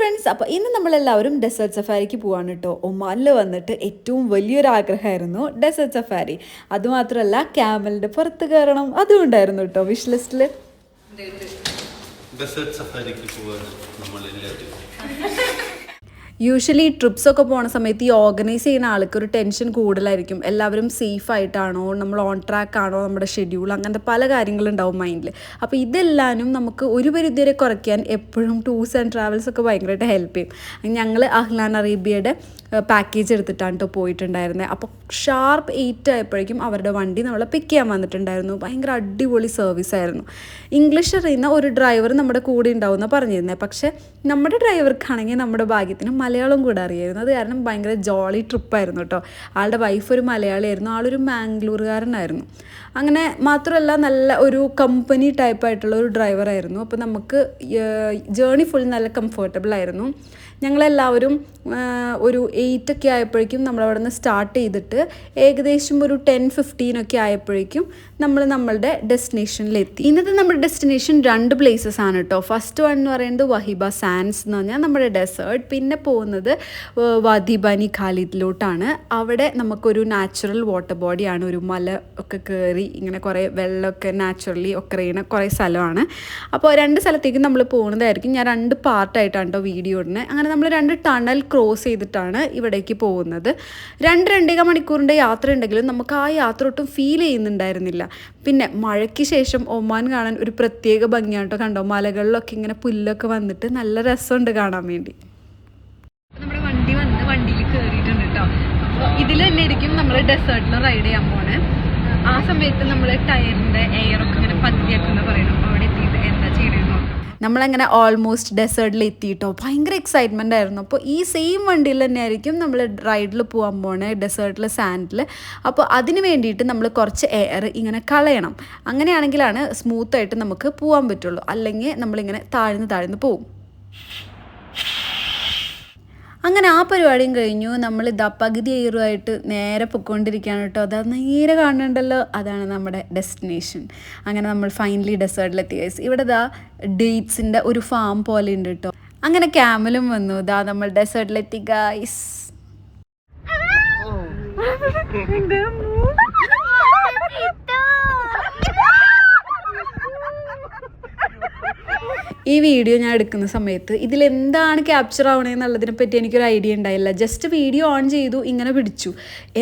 Friends, അപ്പോൾ ഇന്ന് നമ്മളെല്ലാവരും ഡെസേർട്ട് സഫാരിക്ക് പോവാണ് കേട്ടോ. ഒമാനിൽ വന്നിട്ട് ഏറ്റവും വലിയൊരു ആഗ്രഹമായിരുന്നു ഡെസേർട്ട് സഫാരി. അതുമാത്രമല്ല ക്യാമലിൻ്റെ പുറത്ത് കയറണം, അതും ഉണ്ടായിരുന്നു കേട്ടോ വിഷ് ലിസ്റ്റിൽ. ഡെസേർട്ട് സഫാരിക്ക് പോവാണ് നമ്മളെല്ലാവരും. യൂഷ്വലി ട്രിപ്സൊക്കെ പോണ സമയത്ത് ഈ ഓർഗനൈസ് ചെയ്യുന്ന ആൾക്ക് ഒരു ടെൻഷൻ കൂടുതലായിരിക്കും. എല്ലാവരും സേഫ് ആയിട്ടാണോ, നമ്മൾ ഓൺ ട്രാക്ക് ആണോ, നമ്മുടെ ഷെഡ്യൂൾ, അങ്ങനത്തെ പല കാര്യങ്ങളുണ്ടാവും മൈൻഡിൽ. അപ്പോൾ ഇതെല്ലാനും നമുക്ക് ഒരു പരിധി വരെ കുറയ്ക്കാൻ എപ്പോഴും ടൂർസ് ആൻഡ് ട്രാവൽസ് ഒക്കെ ഭയങ്കരമായിട്ട് ഹെൽപ്പ് ചെയ്യും. ഞങ്ങൾ അഹ്ലാൻ അറേബ്യയുടെ പാക്കേജ് എടുത്തിട്ടാണ് കേട്ടോ പോയിട്ടുണ്ടായിരുന്നത്. അപ്പോൾ ഷാർപ്പ് 8 ആയപ്പോഴേക്കും അവരുടെ വണ്ടി നമ്മളെ പിക്ക് ചെയ്യാൻ വന്നിട്ടുണ്ടായിരുന്നു. ഭയങ്കര അടിപൊളി സർവീസായിരുന്നു. ഇംഗ്ലീഷ് അറിയുന്ന ഒരു ഡ്രൈവർ നമ്മുടെ കൂടെ ഉണ്ടാവുമെന്ന് പറഞ്ഞിരുന്നത്. പക്ഷേ നമ്മുടെ ഡ്രൈവർക്കാണെങ്കിൽ നമ്മുടെ ഭാഗ്യത്തിന് മലയാളം കൂടെ അറിയായിരുന്നു. അത് കാരണം ഭയങ്കര ജോളി ട്രിപ്പായിരുന്നു കേട്ടോ. ആളുടെ വൈഫ് ഒരു മലയാളിയായിരുന്നു, ആളൊരു മാംഗ്ലൂരുകാരനായിരുന്നു. അങ്ങനെ മാത്രമല്ല നല്ല ഒരു കമ്പനി ടൈപ്പായിട്ടുള്ള ഒരു ഡ്രൈവറായിരുന്നു. അപ്പോൾ നമുക്ക് ജേർണി ഫുൾ നല്ല കംഫർട്ടബിൾ ആയിരുന്നു. ഞങ്ങളെല്ലാവരും ഒരു 8 ഒക്കെ ആയപ്പോഴേക്കും നമ്മളവിടെ നിന്ന് സ്റ്റാർട്ട് ചെയ്തിട്ട് ഏകദേശം ഒരു 10-15 ആയപ്പോഴേക്കും നമ്മൾ നമ്മളുടെ ഡെസ്റ്റിനേഷനിലെത്തി. ഇന്നത്തെ നമ്മുടെ ഡെസ്റ്റിനേഷൻ 2 പ്ലേസസ് ആണ് കേട്ടോ. ഫസ്റ്റ് വൺ എന്ന് പറയുന്നത് വഹിബ സാൻഡ്സ് എന്ന് പറഞ്ഞാൽ നമ്മുടെ ഡെസേർട്ട്. പിന്നെ പോകുന്നത് വാദി ബനി ഖാലിദിലോട്ടാണ്. അവിടെ നമുക്കൊരു നാച്ചുറൽ വാട്ടർ ബോഡിയാണ്, ഒരു മല ഒക്കെ കയറി ഇങ്ങനെ കുറേ വെള്ളമൊക്കെ നാച്ചുറലി ഒക്കെ അറിയണ കുറേ സ്ഥലമാണ്. അപ്പോൾ 2 സ്ഥലത്തേക്ക് നമ്മൾ പോകുന്നതായിരിക്കും. ഞാൻ 2 പാർട്ടായിട്ടാണ് കേട്ടോ വീഡിയോ ഇടുന്നത്. അങ്ങനെ നമ്മൾ 2 ടണൽ ക്രോസ് ചെയ്തിട്ടാണ് ഇവിടേക്ക് പോകുന്നത്. 2-2.5 മണിക്കൂറിൻ്റെ യാത്ര ഉണ്ടെങ്കിലും നമുക്ക് ആ യാത്ര ഒട്ടും ഫീൽ ചെയ്യുന്നുണ്ടായിരുന്നില്ല. പിന്നെ മഴയ്ക്ക് ശേഷം ഒമാൻ കാണാൻ ഒരു പ്രത്യേക ഭംഗിയാണ് കേട്ടോ. കണ്ടോ, മലകളിലൊക്കെ ഇങ്ങനെ പുല്ലൊക്കെ വന്നിട്ട് നല്ല രസമുണ്ട് കാണാൻ വേണ്ടി. നമ്മുടെ വണ്ടിയിൽ കയറിയിട്ടുണ്ട് കേട്ടോ. അപ്പോൾ ഇതിൽ തന്നെ ആയിരിക്കും നമ്മൾ ഡെസേർട്ടിൽ റൈഡ് ചെയ്യാൻ പോണേ. ആ സമയത്ത് നമ്മൾ ടയറിൻ്റെ എയറൊക്കെ ഇങ്ങനെ പതിയാക്കുന്ന പറയണം. അവിടെ എത്തിയിട്ട് എന്താ ചെയ്യണമെന്ന് നോക്കാം. നമ്മളങ്ങനെ ഓൾമോസ്റ്റ് ഡെസേർട്ടിൽ എത്തിയിട്ടോ. ഭയങ്കര എക്സൈറ്റ്മെൻ്റ് ആയിരുന്നു. അപ്പോൾ ഈ സെയിം വണ്ടിയിൽ തന്നെ ആയിരിക്കും നമ്മൾ റൈഡിൽ പോകാൻ പോണേ, ഡെസേർട്ടിൽ സാൻഡിൽ. അപ്പോൾ അതിന് വേണ്ടിയിട്ട് നമ്മൾ കുറച്ച് എയർ ഇങ്ങനെ കളയണം. അങ്ങനെയാണെങ്കിലാണ് സ്മൂത്തായിട്ട് നമുക്ക് പോകാൻ പറ്റുള്ളൂ. അല്ലെങ്കിൽ നമ്മളിങ്ങനെ താഴ്ന്ന് പോകും. അങ്ങനെ ആ പരിപാടിയും കഴിഞ്ഞു. നമ്മൾ ഇതാ പകുതി എയറുമായിട്ട് നേരെ പൊയ്ക്കൊണ്ടിരിക്കുകയാണ് കേട്ടോ. അത് നേരെ കാണുന്നുണ്ടല്ലോ, അതാണ് നമ്മുടെ ഡെസ്റ്റിനേഷൻ. അങ്ങനെ നമ്മൾ ഫൈനലി ഡെസേർട്ടിലെത്തി ഗൈസ്. ഇവിടെ ഇതാ ഡേറ്റ്സിൻ്റെ ഒരു ഫാം പോലെ ഉണ്ട് കേട്ടോ. അങ്ങനെ ക്യാമലും വന്നു. ഇതാ നമ്മൾ ഡെസേർട്ടിലെത്തി ഗൈസ്. ഈ വീഡിയോ ഞാൻ എടുക്കുന്ന സമയത്ത് ഇതിലെന്താണ് ക്യാപ്ചർ ആവണേന്നുള്ളതിനെ പറ്റി എനിക്കൊരു ഐഡിയ ഉണ്ടായില്ല. ജസ്റ്റ് വീഡിയോ ഓൺ ചെയ്തു, ഇങ്ങനെ പിടിച്ചു,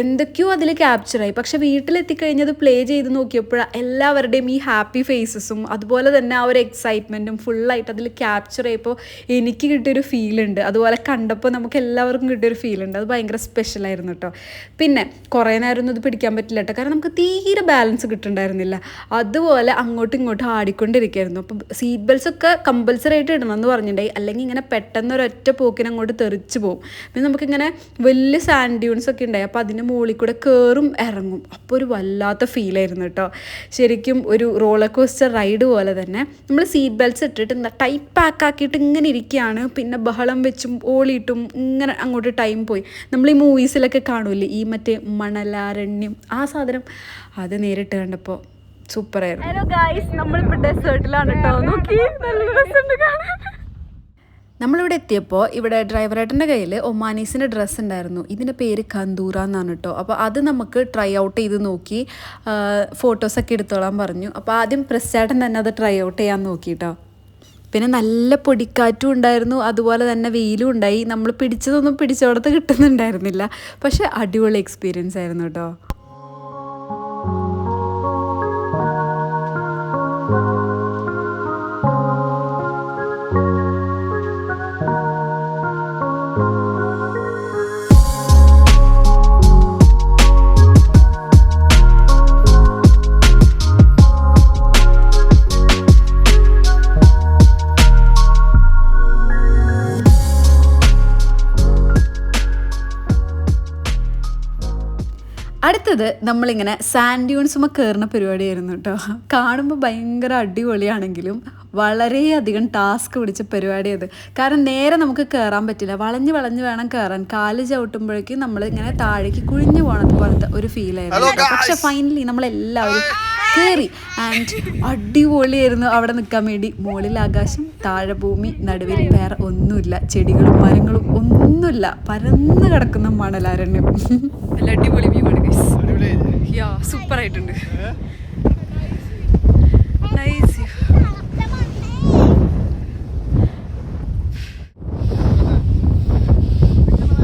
എന്തൊക്കെയോ അതിൽ ക്യാപ്ചറായി. പക്ഷെ വീട്ടിലെത്തിക്കഴിഞ്ഞത് പ്ലേ ചെയ്ത് നോക്കിയപ്പോഴാണ് എല്ലാവരുടെയും ഈ ഹാപ്പി ഫേസസും അതുപോലെ തന്നെ ആ ഒരു എക്സൈറ്റ്മെൻറ്റും ഫുള്ളായിട്ട് അതിൽ ക്യാപ്ചർ ചെയ്യപ്പോൾ എനിക്ക് കിട്ടിയൊരു ഫീലുണ്ട്. അതുപോലെ കണ്ടപ്പോൾ നമുക്ക് എല്ലാവർക്കും കിട്ടിയൊരു ഫീലുണ്ട്. അത് ഭയങ്കര സ്പെഷ്യലായിരുന്നു കേട്ടോ. പിന്നെ കുറേ നേരമൊന്നും ഇത് പിടിക്കാൻ പറ്റില്ല കേട്ടോ, കാരണം നമുക്ക് തീരെ ബാലൻസ് കിട്ടുന്നുണ്ടായിരുന്നില്ല. അതുപോലെ അങ്ങോട്ടും ഇങ്ങോട്ടും ആടിക്കൊണ്ടിരിക്കുകയായിരുന്നു. അപ്പം സീറ്റ് ബെൽറ്റ്സ് ഒക്കെ കമ്പൽസറി ആയിട്ട് ഇടണം എന്ന് പറഞ്ഞിട്ടുണ്ടായി, അല്ലെങ്കിൽ ഇങ്ങനെ പെട്ടെന്ന് ഒരൊറ്റ പോക്കിന് അങ്ങോട്ട് തെറിച്ച് പോകും. പിന്നെ നമുക്കിങ്ങനെ വലിയ സാൻഡ് ഡ്യൂൺസ് ഒക്കെ ഉണ്ടായി. അപ്പോൾ അതിൻ്റെ മുകളിൽ കൂടെ കയറും ഇറങ്ങും. അപ്പോൾ ഒരു വല്ലാത്ത ഫീലായിരുന്നു കേട്ടോ. ശരിക്കും ഒരു റോളർ കോസ്റ്റർ റൈഡ് പോലെ തന്നെ. നമ്മൾ സീറ്റ് ബെൽറ്റ്സ് ഇട്ടിട്ട് എന്താ ടൈറ്റ് പാക്ക് ആക്കിയിട്ട് ഇങ്ങനെ ഇരിക്കുകയാണ്. പിന്നെ ബഹളം വെച്ചും ഓളിയിട്ടും ഇങ്ങനെ അങ്ങോട്ട് ടൈം പോയി. നമ്മൾ ഈ മൂവീസിലൊക്കെ കാണൂല്ലേ, ഈ മറ്റേ മണലാരണ്യം, ആ സാധനം, അത് നേരിട്ട് കണ്ടപ്പോൾ സൂപ്പറായിരുന്നു. ഹലോ ഗൈസ്, നമ്മളിപ്പോൾ ഡെസേർട്ടിലാണ് കേട്ടോ. നോക്കി, നല്ല രസമുണ്ട് കാണാൻ. നമ്മളിവിടെ എത്തിയപ്പോൾ ഇവിടെ ഡ്രൈവറേട്ടൻ്റെ കയ്യിൽ ഒമാനീസിൻ്റെ ഡ്രസ്സ് ഉണ്ടായിരുന്നു. ഇതിൻ്റെ പേര് കന്തൂറ എന്നാണ് കേട്ടോ. അപ്പോൾ അത് നമുക്ക് ട്രൈ ഔട്ട് ചെയ്ത് നോക്കി ഫോട്ടോസൊക്കെ എടുത്തോളാൻ പറഞ്ഞു. അപ്പോൾ ആദ്യം പ്രസ്ചേട്ടൻ തന്നെ അത് ട്രൈ ഔട്ട് ചെയ്യാൻ നോക്കി കേട്ടോ. പിന്നെ നല്ല പൊടിക്കാറ്റും ഉണ്ടായിരുന്നു, അതുപോലെ തന്നെ വെയിലും ഉണ്ടായി. നമ്മൾ പിടിച്ചതൊന്നും പിടിച്ചോടത്ത് കിട്ടുന്നുണ്ടായിരുന്നില്ല. പക്ഷേ അടിപൊളി എക്സ്പീരിയൻസ് ആയിരുന്നു കേട്ടോ. അടുത്തത് നമ്മളിങ്ങനെ സാൻഡ് ഡ്യൂൺസുമ്പോൾ കയറുന്ന പരിപാടിയായിരുന്നു കേട്ടോ. കാണുമ്പോൾ ഭയങ്കര അടിപൊളിയാണെങ്കിലും വളരെയധികം ടാസ്ക് പിടിച്ച പരിപാടി അത്. കാരണം നേരെ നമുക്ക് കയറാൻ പറ്റില്ല, വളഞ്ഞ് വളഞ്ഞ് വേണം കയറാൻ. കാല് ചവിട്ടുമ്പോഴേക്കും നമ്മൾ ഇങ്ങനെ താഴേക്ക് കുഴിഞ്ഞു പോകണത് പോലത്തെ ഒരു ഫീലായിരുന്നു. പക്ഷെ ഫൈനലി നമ്മളെല്ലാവരും കയറി ആൻഡ് അടിപൊളിയായിരുന്നു അവിടെ നിൽക്കാൻ വേണ്ടി. മുകളിൽ ആകാശം, താഴെ ഭൂമി, നടുവിൽ വേറെ ഒന്നുമില്ല, ചെടികളും മരങ്ങളും ഒന്നുമില്ല, പരന്ന് കിടക്കുന്ന മണലാരണ്യം. നല്ല അടിപൊളി വ്യൂ ആണ് ഗൈസ്. യാ സൂപ്പർ ആയിട്ടുണ്ട്. നൈസ്.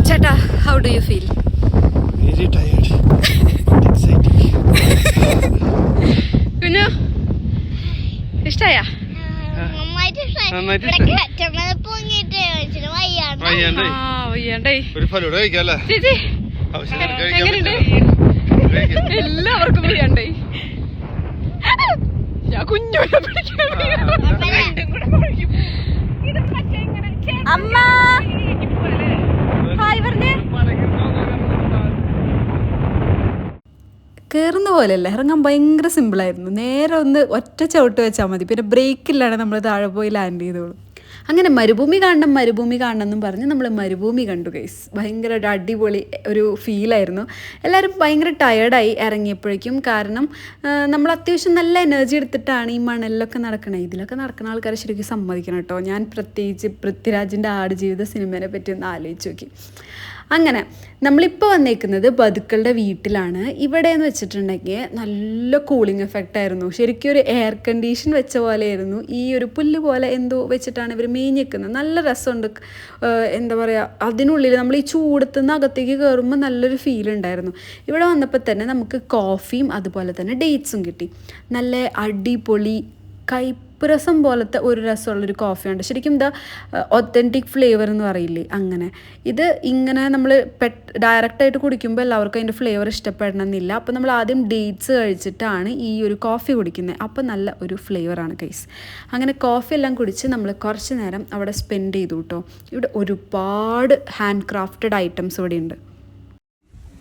ചേട്ടാ, how do you feel? Very tired, but exciting. കുഞ്ഞു ഇഷ്ടായ? എല്ലാവർക്കും വയ്യാണ്ടേ. ഞാൻ കുഞ്ഞോനെ പിടിക്കാൻ അമ്മ ഹായ് പറഞ്ഞേ. കയറുന്ന പോലെയല്ല, ഇറങ്ങാൻ ഭയങ്കര സിമ്പിളായിരുന്നു. നേരെ ഒന്ന് ഒറ്റ ചവിട്ട് വെച്ചാൽ മതി, പിന്നെ ബ്രേക്കില്ലാണ് നമ്മൾ താഴെ പോയി ലാൻഡ് ചെയ്തോളൂ. അങ്ങനെ മരുഭൂമി കാണണം എന്നും പറഞ്ഞ് നമ്മൾ മരുഭൂമി കണ്ടു ഗൈസ്. ഭയങ്കര ഒരു അടിപൊളി ഒരു ഫീലായിരുന്നു. എല്ലാവരും ഭയങ്കര ടയേർഡായി ഇറങ്ങിയപ്പോഴേക്കും. കാരണം നമ്മൾ അത്യാവശ്യം നല്ല എനർജി എടുത്തിട്ടാണ് ഈ മണലിലൊക്കെ നടക്കണത്. ഇതിലൊക്കെ നടക്കുന്ന ആൾക്കാരെ ശരിക്കും സമ്മതിക്കണം കേട്ടോ. ഞാൻ പ്രത്യേകിച്ച് പൃഥ്വിരാജിൻ്റെ ആടുജീവിത സിനിമേനെ പറ്റി ഒന്ന് ആലോചിച്ച് നോക്കി. അങ്ങനെ നമ്മളിപ്പോൾ വന്നേക്കുന്നത് ബതുക്കളുടെ വീട്ടിലാണ്. ഇവിടെ എന്ന് വെച്ചിട്ടുണ്ടെങ്കിൽ നല്ല കൂളിംഗ് എഫക്റ്റ് ആയിരുന്നു. ശരിക്കും ഒരു എയർ കണ്ടീഷൻ വെച്ച പോലെയായിരുന്നു. ഈ ഒരു പുല്ല് പോലെ എന്തോ വെച്ചിട്ടാണ് ഇവർ മേഞ്ഞിക്കുന്നത്. നല്ല രസമുണ്ട്. എന്താ പറയുക, അതിനുള്ളിൽ നമ്മൾ ഈ ചൂടത്തുനിന്ന് അകത്തേക്ക് കയറുമ്പോൾ നല്ലൊരു ഫീൽ ഉണ്ടായിരുന്നു. ഇവിടെ വന്നപ്പോൾ തന്നെ നമുക്ക് കോഫിയും അതുപോലെ തന്നെ ഡേറ്റ്സും കിട്ടി. നല്ല അടിപൊളി കയ്പ്പുരസം പോലത്തെ ഒരു രസമുള്ളൊരു കോഫിയുണ്ട്. ശരിക്കും എന്താ ഒത്തൻറ്റിക് ഫ്ലേവർ എന്ന് പറയില്ലേ, അങ്ങനെ. ഇത് ഇങ്ങനെ നമ്മൾ ഡയറക്റ്റായിട്ട് കുടിക്കുമ്പോൾ എല്ലാവർക്കും അതിൻ്റെ ഫ്ലേവർ ഇഷ്ടപ്പെടണമെന്നില്ല. അപ്പോൾ നമ്മൾ ആദ്യം ഡേറ്റ്സ് കഴിച്ചിട്ടാണ് ഈ ഒരു കോഫി കുടിക്കുന്നത്. അപ്പോൾ നല്ല ഒരു ഫ്ലേവറാണ് ഗൈസ്. അങ്ങനെ കോഫി എല്ലാം കുടിച്ച് നമ്മൾ കുറച്ച് നേരം അവിടെ സ്പെൻഡ് ചെയ്തു കേട്ടോ. ഇവിടെ ഒരുപാട് ഹാൻഡ് ക്രാഫ്റ്റഡ് ഐറ്റംസ് ഇവിടെ ഉണ്ട്.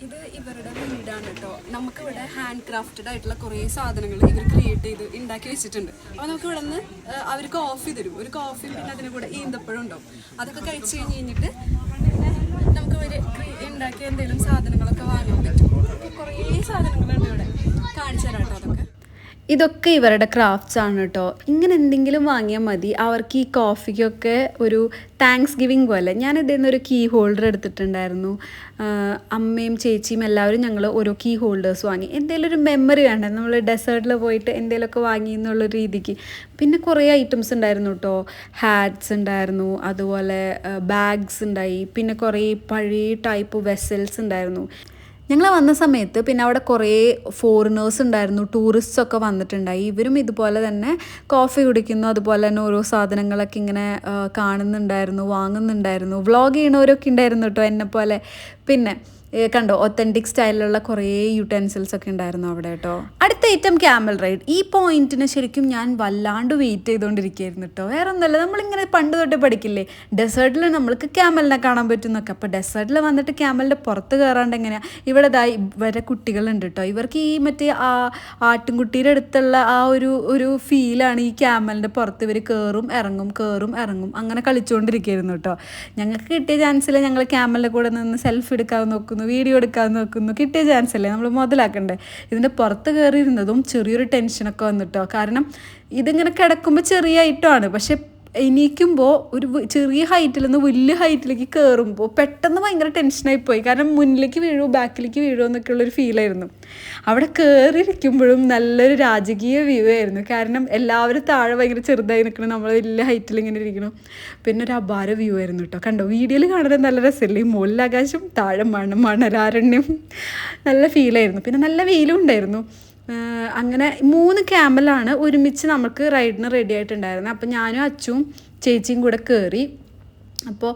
ഇത് ഇവരുടെ വീടാണ് കേട്ടോ. നമുക്കിവിടെ ഹാൻഡ് ക്രാഫ്റ്റഡ് ആയിട്ടുള്ള കുറേ സാധനങ്ങൾ ഇവർ ക്രിയേറ്റ് ചെയ്ത് ഉണ്ടാക്കി വെച്ചിട്ടുണ്ട്. അപ്പോൾ നമുക്ക് ഇവിടെ നിന്ന് അവർ കോഫി തരും. ഒരു കോഫി, പിന്നെ അതിന് കൂടെ ഈന്തപ്പഴം ഉണ്ടാവും. അതൊക്കെ കഴിച്ച് കഴിഞ്ഞിട്ട് പിന്നെ നമുക്ക് ഇവർ ഉണ്ടാക്കിയ എന്തെങ്കിലും സാധനങ്ങളൊക്കെ വാങ്ങാൻ പറ്റും. കുറേ സാധനങ്ങളുണ്ട് ഇവിടെ, കാണിച്ചു തരാം കേട്ടോ. അതൊക്കെ ഇതൊക്കെ ഇവരുടെ ക്രാഫ്റ്റ്സ് ആണ് കേട്ടോ. ഇങ്ങനെ എന്തെങ്കിലും വാങ്ങിയാൽ മതി. അവർക്ക് ഈ കോഫിക്കൊക്കെ ഒരു താങ്ക്സ് ഗിവിങ് പോലെ. ഞാൻ ഇതിൽ നിന്നൊരു കീ ഹോൾഡർ എടുത്തിട്ടുണ്ടായിരുന്നു. അമ്മയും ചേച്ചിയും എല്ലാവരും ഞങ്ങൾ ഓരോ കീ ഹോൾഡേഴ്സ് വാങ്ങി. എന്തെങ്കിലും ഒരു മെമ്മറി വേണ്ടേ, നമ്മൾ ഡെസേർട്ടിൽ പോയിട്ട് എന്തെങ്കിലുമൊക്കെ വാങ്ങി എന്നുള്ള രീതിക്ക്. പിന്നെ കുറേ ഐറ്റംസ് ഉണ്ടായിരുന്നു കേട്ടോ. ഹാറ്റ്സ് ഉണ്ടായിരുന്നു, അതുപോലെ ബാഗ്സ് ഉണ്ടായി, പിന്നെ കുറേ പഴയ ടൈപ്പ് വെസൽസ് ഉണ്ടായിരുന്നു. ഞങ്ങൾ വന്ന സമയത്ത് പിന്നെ അവിടെ കുറേ ഫോറിനേഴ്സ് ഉണ്ടായിരുന്നു, ടൂറിസ്റ്റ്സ് ഒക്കെ വന്നിട്ടുണ്ടായി. ഇവരും ഇതുപോലെ തന്നെ കോഫി കുടിക്കുന്നു, അതുപോലെ തന്നെ ഓരോ സാധനങ്ങളൊക്കെ ഇങ്ങനെ കാണുന്നുണ്ടായിരുന്നു, വാങ്ങുന്നുണ്ടായിരുന്നു. വ്ളോഗ് ചെയ്യണവരൊക്കെ ഉണ്ടായിരുന്നു കേട്ടോ എന്നെപ്പോലെ. പിന്നെ കണ്ടോ ഒത്തൻറ്റിക് സ്റ്റൈലിലുള്ള കുറേ യൂട്ടൻസിൽസ് ഒക്കെ ഉണ്ടായിരുന്നു അവിടെ കേട്ടോ. അടുത്ത ഐറ്റം ക്യാമൽ റൈഡ്. ഈ പോയിന്റിന് ശരിക്കും ഞാൻ വല്ലാണ്ട് വെയിറ്റ് ചെയ്തുകൊണ്ടിരിക്കുകയായിരുന്നു കേട്ടോ. വേറെ ഒന്നുമല്ല, നമ്മളിങ്ങനെ പണ്ട് തൊട്ട് പഠിക്കില്ലേ ഡെസേർട്ടിൽ നമ്മൾക്ക് ക്യാമലിനെ കാണാൻ പറ്റുന്നൊക്കെ. അപ്പോൾ ഡെസേർട്ടിൽ വന്നിട്ട് ക്യാമലിൻ്റെ പുറത്ത് കയറാണ്ട് എങ്ങനെയാണ്? ഇവിടെ ഇവരെ കുട്ടികളുണ്ട് കേട്ടോ. ഇവർക്ക് ഈ മറ്റേ ആട്ടിൻകുട്ടിയുടെ അടുത്തുള്ള ആ ഒരു ഫീലാണ് ഈ ക്യാമലിൻ്റെ പുറത്ത് ഇവർ കയറും ഇറങ്ങും അങ്ങനെ കളിച്ചുകൊണ്ടിരിക്കുകയായിരുന്നു കേട്ടോ. ഞങ്ങൾക്ക് കിട്ടിയ ചാൻസിൽ ഞങ്ങൾ ക്യാമലിൻ്റെ കൂടെ നിന്ന് സെൽഫി എടുക്കാൻ നോക്കുന്നു, വീഡിയോ എടുക്കാൻ നോക്കുന്നു. കിട്ടിയ ചാൻസ് അല്ലേ, നമ്മൾ മുതലാക്കണ്ടേ. ഇതിൻ്റെ പുറത്ത് കയറിയിരുന്നതും ചെറിയൊരു ടെൻഷനൊക്കെ വന്നിട്ടോ. കാരണം ഇതിങ്ങനെ കിടക്കുമ്പോൾ ചെറിയ ഐറ്റമാണ്, പക്ഷെ എണീക്കുമ്പോൾ ഒരു ചെറിയ ഹൈറ്റിൽ നിന്ന് വലിയ ഹൈറ്റിലേക്ക് കയറുമ്പോൾ പെട്ടെന്ന് ഭയങ്കര ടെൻഷനായിപ്പോയി. കാരണം മുന്നിലേക്ക് വീഴുമോ ബാക്കിലേക്ക് വീഴുമോ എന്നൊക്കെയുള്ളൊരു ഫീലായിരുന്നു. അവിടെ കയറിയിരിക്കുമ്പോഴും നല്ലൊരു രാജകീയ വ്യൂ ആയിരുന്നു. കാരണം എല്ലാവരും താഴെ ഭയങ്കര ചെറുതായി നിൽക്കണം, നമ്മൾ വലിയ ഹൈറ്റിൽ ഇങ്ങനെ ഇരിക്കണം. പിന്നെ ഒരു അപാര വ്യൂ ആയിരുന്നു കേട്ടോ. കണ്ടോ, വീഡിയോയിൽ കാണാൻ നല്ല രസമില്ലേ, ഈ മുകളിലാകാശം താഴെ മണലാരണ്യം. നല്ല ഫീലായിരുന്നു. പിന്നെ നല്ല വെയിലും ഉണ്ടായിരുന്നു. അങ്ങനെ 3 ക്യാമലാണ് ഒരുമിച്ച് നമുക്ക് റൈഡിന് റെഡി ആയിട്ടുണ്ടായിരുന്നത്. അപ്പം ഞാനും അച്ചും ചേച്ചിയും കൂടെ കയറി. അപ്പോൾ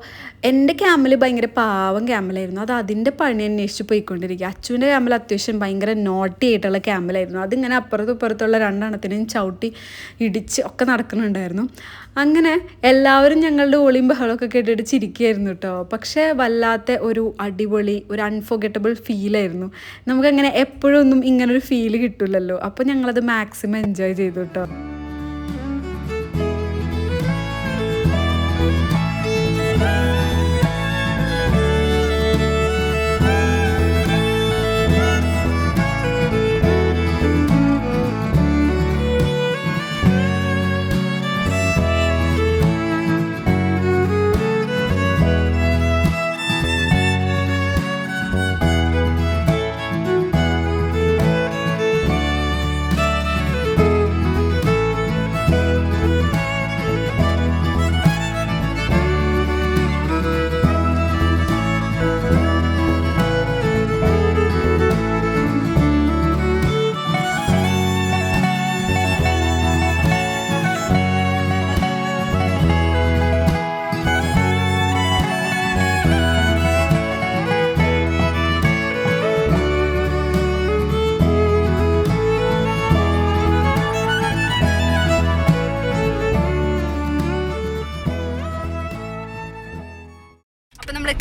എൻ്റെ ക്യാമൽ ഭയങ്കര പാവം ക്യാമലായിരുന്നു. അത് അതിൻ്റെ പണി അന്വേഷിച്ച് പോയിക്കൊണ്ടിരിക്കുക. അച്ചുവിൻ്റെ ക്യാമൽ അത്യാവശ്യം ഭയങ്കര നോട്ടി ആയിട്ടുള്ള ക്യാമലായിരുന്നു. അതിങ്ങനെ അപ്പുറത്തും ഇപ്പുറത്തുള്ള രണ്ടെണ്ണത്തിനെയും ചവിട്ടി ഇടിച്ച് ഒക്കെ നടക്കുന്നുണ്ടായിരുന്നു. അങ്ങനെ എല്ലാവരും ഞങ്ങളുടെ ഒളിയും ബഹളമൊക്കെ കേട്ടിട്ട് ചിരിക്കുകയായിരുന്നു കേട്ടോ. പക്ഷേ വല്ലാത്ത ഒരു അടിപൊളി ഒരു അൺഫോർഗറ്റബിൾ ഫീലായിരുന്നു. നമുക്കങ്ങനെ എപ്പോഴൊന്നും ഇങ്ങനൊരു ഫീല് കിട്ടില്ലല്ലോ. അപ്പോൾ ഞങ്ങളത് മാക്സിമം എൻജോയ് ചെയ്തു കേട്ടോ.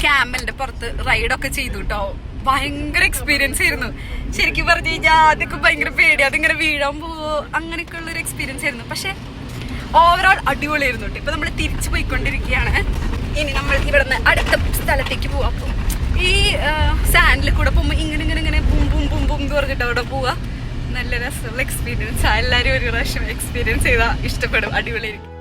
ക്യാമലിന്റെ പുറത്ത് റൈഡൊക്കെ ചെയ്തു കേട്ടോ. ഭയങ്കര എക്സ്പീരിയൻസ് ആയിരുന്നു. ശരിക്കും പറഞ്ഞു കഴിഞ്ഞാൽ ആദ്യമൊക്കെ ഭയങ്കര പേടി, അതിങ്ങനെ വീഴാൻ പോവോ അങ്ങനെയൊക്കെ ഉള്ളൊരു എക്സ്പീരിയൻസ് ആയിരുന്നു. പക്ഷെ ഓവറോൾ അടിപൊളിയായിരുന്നു കേട്ടോ. ഇപ്പൊ നമ്മൾ തിരിച്ചു പോയിക്കൊണ്ടിരിക്കുകയാണ്. ഇനി നമ്മൾ ഇവിടെ നിന്ന് അടുത്ത സ്ഥലത്തേക്ക് പോവാം. അപ്പം ഈ സാൻഡിൽ കൂടെ പോകുമ്പോൾ ഇങ്ങനെ ഇങ്ങനെ ഇങ്ങനെ ബും ബും ബും ബും എന്ന് പറഞ്ഞിട്ട് അവിടെ പോവാ. നല്ല രസമുള്ള എക്സ്പീരിയൻസ്. എല്ലാവരും ഒരു പ്രാവശ്യം എക്സ്പീരിയൻസ് ചെയ്താൽ ഇഷ്ടപ്പെടും. അടിപൊളിയായിരിക്കും.